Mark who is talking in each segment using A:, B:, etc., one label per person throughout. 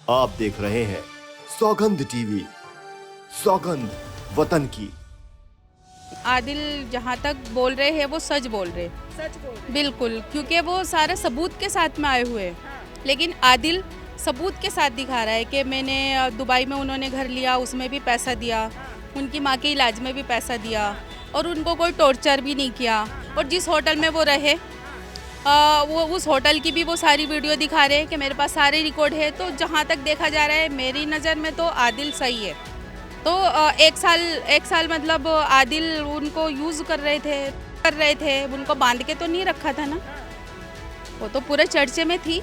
A: आप देख रहे हैं सौगंध टीवी, सौगंध वतन की।
B: आदिल जहाँ तक बोल रहे हैं वो सच बोल रहे बिल्कुल, क्योंकि वो सारे सबूत के साथ में आए हुए हैं। लेकिन आदिल सबूत के साथ दिखा रहा है कि मैंने दुबई में उन्होंने घर लिया, उसमें भी पैसा दिया, उनकी माँ के इलाज में भी पैसा दिया और उनको कोई टॉर्चर भी नहीं किया। और जिस होटल में वो रहे वो उस होटल की भी वो सारी वीडियो दिखा रहे हैं कि मेरे पास सारे रिकॉर्ड है। तो जहाँ तक देखा जा रहा है मेरी नज़र में तो आदिल सही है। तो एक साल मतलब आदिल उनको यूज़ कर रहे थे, उनको बांध के तो नहीं रखा था ना, वो तो पूरे चर्चे में थी।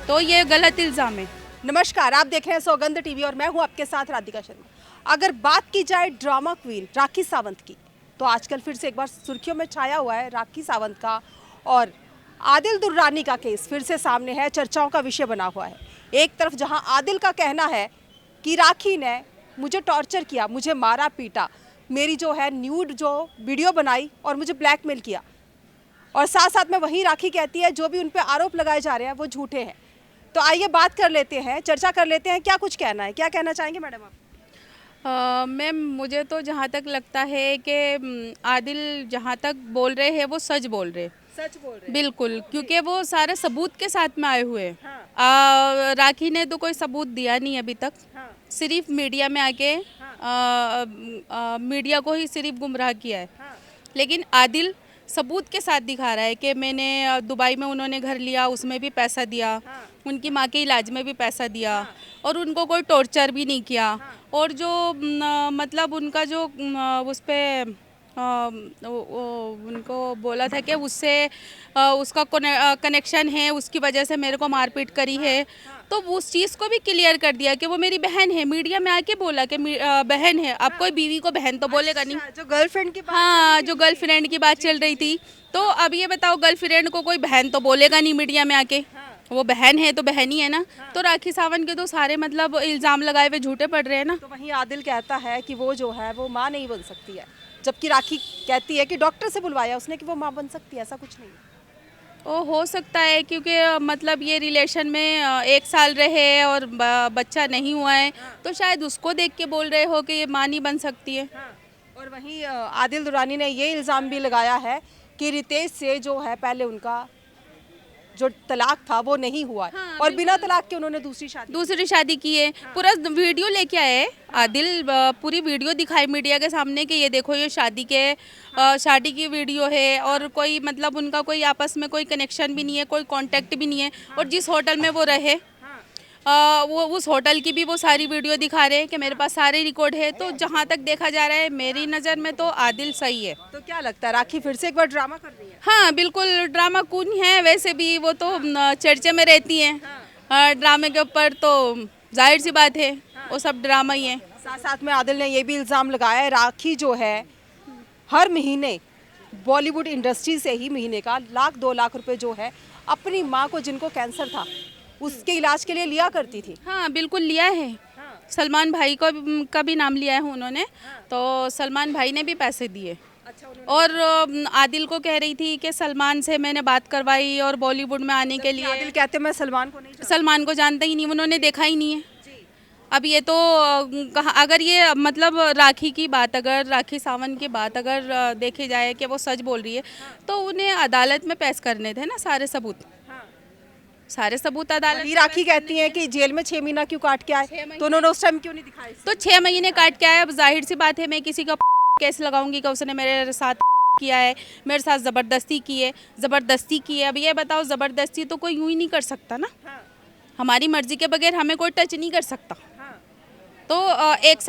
B: तो ये गलत इल्ज़ाम है।
C: नमस्कार, आप देख रहे हैं सौगंध टीवी और मैं हूं आपके साथ राधिका शर्मा। अगर बात की जाए ड्रामा क्वीन राखी सावंत की, तो आजकल फिर से एक बार सुर्खियों में छाया हुआ है राखी सावंत का, और आदिल दुर्रानी का केस फिर से सामने है, चर्चाओं का विषय बना हुआ है। एक तरफ जहां आदिल का कहना है कि राखी ने मुझे टॉर्चर किया, मुझे मारा पीटा, मेरी जो है न्यूड जो वीडियो बनाई और मुझे ब्लैकमेल किया, और साथ साथ में वही राखी कहती है जो भी उन पे आरोप लगाए जा रहे हैं वो झूठे हैं। तो आइए बात कर लेते हैं, चर्चा कर लेते हैं, क्या कुछ कहना है, क्या कहना चाहेंगे मैडम आप?
B: मैम, मुझे तो जहाँ तक लगता है कि आदिल जहाँ तक बोल रहे हैं वो सच बोल रहे बिल्कुल, क्योंकि वो सारे सबूत के साथ में आए हुए हैं। राखी ने तो कोई सबूत दिया नहीं अभी तक, सिर्फ मीडिया में आके मीडिया को ही सिर्फ गुमराह किया है। लेकिन आदिल सबूत के साथ दिखा रहा है कि मैंने दुबई में उन्होंने घर लिया, उसमें भी पैसा दिया, उनकी माँ के इलाज में भी पैसा दिया और उनको कोई टॉर्चर भी नहीं किया। और जो मतलब उनका जो उस पर उनको बोला था कि उससे उसका कनेक्शन है, उसकी वजह से मेरे को मारपीट करी है, तो उस चीज़ को भी क्लियर कर दिया कि वो मेरी बहन है। मीडिया में आके बोला कि बहन है। अब कोई बीवी को बहन तो बोलेगा नहीं।
C: जो गर्लफ्रेंड की बात,
B: हाँ, जो गर्लफ्रेंड की बात चल रही थी, तो अब ये बताओ, गर्लफ्रेंड को कोई बहन तो बोलेगा नहीं मीडिया में आके, वो बहन है तो बहन ही है ना। तो राखी सावंत के तो सारे मतलब इल्ज़ाम लगाए हुए झूठे पड़ रहे हैं ना।
C: तो वहीं आदिल कहता है कि वो जो है वो माँ नहीं बन सकती है, जबकि राखी कहती है कि डॉक्टर से बुलवाया उसने कि वो माँ बन सकती है। ऐसा कुछ नहीं है।
B: वो हो सकता है, क्योंकि मतलब ये रिलेशन में 1 साल रहे और बच्चा नहीं हुआ है, तो शायद उसको देख के बोल रहे हो कि ये माँ नहीं बन सकती है।
C: और वहीं आदिल दुरानी ने ये इल्ज़ाम भी लगाया है कि रितेश से जो है पहले उनका जो तलाक था वो नहीं हुआ है, और बिना तलाक के उन्होंने दूसरी शादी
B: की है। पूरा वीडियो लेके आए हैं आदिल, पूरी वीडियो दिखाई मीडिया के सामने कि ये देखो, ये शादी की वीडियो है, और कोई मतलब उनका कोई आपस में कोई कनेक्शन भी नहीं है, कोई कांटेक्ट भी नहीं है। और जिस होटल में वो रहे वो उस होटल की भी वो सारी वीडियो दिखा रहे हैं कि मेरे पास सारे रिकॉर्ड है। तो जहाँ तक देखा जा रहा है मेरी नज़र में तो आदिल सही है।
C: तो क्या लगता है, राखी फिर से एक बार ड्रामा कर रही है?
B: हाँ, बिल्कुल ड्रामा क्वीन है। वैसे भी वो तो चर्चे में रहती हैं ड्रामे के ऊपर, तो जाहिर सी बात है वो सब ड्रामा ही है।
C: साथ साथ में आदिल ने ये भी इल्ज़ाम लगाया है, राखी जो है हर महीने बॉलीवुड इंडस्ट्री से ही महीने का 1-2 लाख रुपए जो है अपनी माँ को, जिनको कैंसर था, उसके इलाज के लिए लिया करती थी।
B: हाँ, बिल्कुल लिया है। सलमान भाई का भी नाम लिया है उन्होंने, तो सलमान भाई ने भी पैसे दिए। और आदिल को कह रही थी कि सलमान से मैंने बात करवाई और बॉलीवुड में आने के लिए।
C: आदिल कहते मैं सलमान को
B: जानता ही नहीं, उन्होंने देखा ही नहीं है। अब ये तो अगर ये मतलब राखी सावंत की बात अगर देखी जाए कि वो सच बोल रही है, तो उन्हें अदालत में पेश करने थे ना सारे सबूत अदालत।
C: राखी कहती है कि जेल में 6 महीना क्यों काट के आए, तो उन्होंने उस टाइम क्यों नहीं दिखाया?
B: तो 6 महीने काट के आए। अब जाहिर सी बात है, मैं किसी का केस लगाऊंगी कि उसने मेरे साथ किया है, मेरे साथ ज़बरदस्ती की है। अब ये बताओ, ज़बरदस्ती तो कोई यूं ही नहीं कर सकता ना। हमारी मर्जी के बगैर हमें कोई टच नहीं कर सकता। तो 1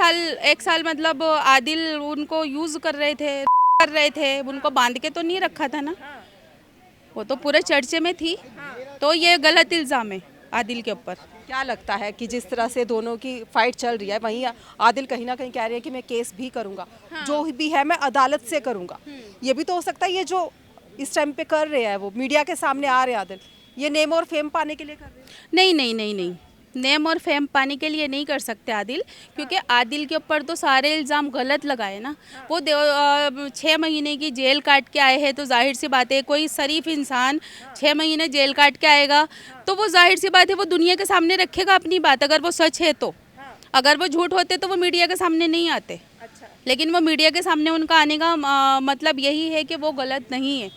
B: साल मतलब आदिल उनको यूज़ कर रहे थे, उनको बांध के तो नहीं रखा था ना, वो तो पूरे चर्चे में थी। तो ये गलत इल्ज़ाम है आदिल के ऊपर।
C: क्या लगता है कि जिस तरह से दोनों की फाइट चल रही है, वहीं आदिल कहीं ना कहीं कह रहे हैं कि मैं केस भी करूंगा, जो भी है मैं अदालत से करूंगा। ये भी तो हो सकता है, ये जो इस टाइम पे कर रहे हैं वो मीडिया के सामने आ रहे हैं आदिल, ये नेम और फेम पाने के लिए कर रहे हैं?
B: नहीं, नेम और फेम पाने के लिए नहीं कर सकते आदिल, क्योंकि आदिल के ऊपर तो सारे इल्ज़ाम गलत लगाए ना। वो 6 महीने की जेल काट के आए हैं, तो जाहिर सी बात है कोई शरीफ इंसान 6 महीने जेल काट के आएगा तो वो जाहिर सी बात है वो दुनिया के सामने रखेगा अपनी बात, अगर वो सच है तो। अगर वो झूठ होते तो वो मीडिया के सामने नहीं आते। लेकिन वो मीडिया के सामने उनका आने का मतलब यही है कि वो गलत नहीं है,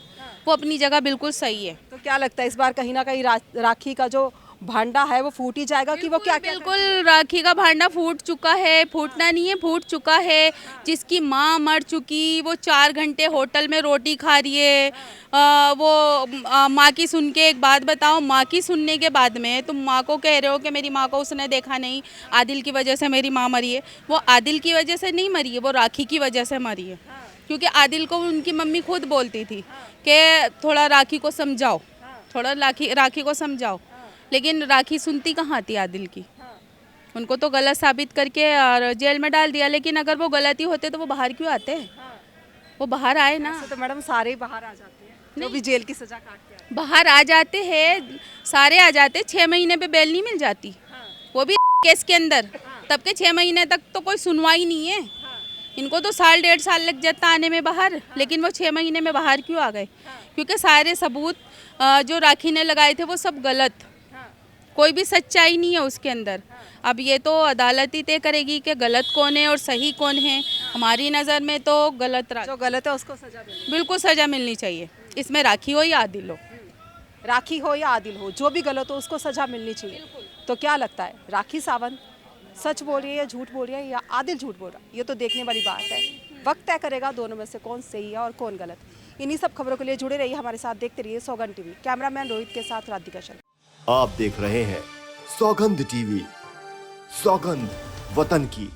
B: वो अपनी जगह बिल्कुल सही है।
C: तो क्या लगता है इस बार कहीं ना कहीं राखी का जो भांडा है वो फूट ही जाएगा कि वो क्या क्या
B: बिल्कुल राखी का भांडा फूट चुका है, फूटना नहीं है, फूट चुका है। जिसकी माँ मर चुकी, वो 4 घंटे होटल में रोटी खा रही है। माँ की सुन के, एक बात बताओ, माँ की सुनने के बाद में तुम माँ को कह रहे हो कि मेरी माँ को उसने देखा नहीं, आदिल की वजह से मेरी माँ मरी है। वो आदिल की वजह से नहीं मरी है, वो राखी की वजह से मरी है। क्योंकि आदिल को उनकी मम्मी खुद बोलती थी कि थोड़ा राखी को समझाओ, थोड़ा राखी को समझाओ। लेकिन राखी सुनती कहाँ थी आदिल की। उनको तो गलत साबित करके और जेल में डाल दिया। लेकिन अगर वो गलती होते तो वो बाहर क्यों आते? वो बाहर आए ना।
C: तो मैडम सारे ही बाहर आ जाते हैं जो भी जेल की सजा काट के आए।
B: बाहर आ जाते हैं, सारे आ जाते। 6 महीने पे बेल नहीं मिल जाती, वो भी केस के अंदर। तब के 6 महीने तक तो कोई सुनवाई नहीं है। इनको तो 1.5 साल लग जाता आने में बाहर, लेकिन वो 6 महीने में बाहर क्यों आ गए? क्योंकि सारे सबूत जो राखी ने लगाए थे वो सब गलत, कोई भी सच्चाई नहीं है उसके अंदर। अब ये तो अदालत ही तय करेगी कि गलत कौन है और सही कौन है। हमारी नज़र में तो गलत
C: जो गलत है उसको सजा मिले।
B: बिल्कुल सज़ा मिलनी चाहिए, इसमें राखी हो या आदिल हो।
C: राखी हो या आदिल हो, जो भी गलत हो उसको सजा मिलनी चाहिए। तो क्या लगता है राखी सावंत सच बोल रही है या झूठ बोल रही है, या आदिल झूठ बोल रहा है? ये तो देखने वाली बात है, वक्त तय करेगा दोनों में से कौन सही है और कौन गलत। इन्हीं सब खबरों के लिए जुड़े रहिए हमारे साथ, देखते रहिए सौगंध टीवी। कैमरामैन रोहित के साथ राधिका शर्मा।
A: आप देख रहे हैं सौगंध टीवी, सौगंध वतन की।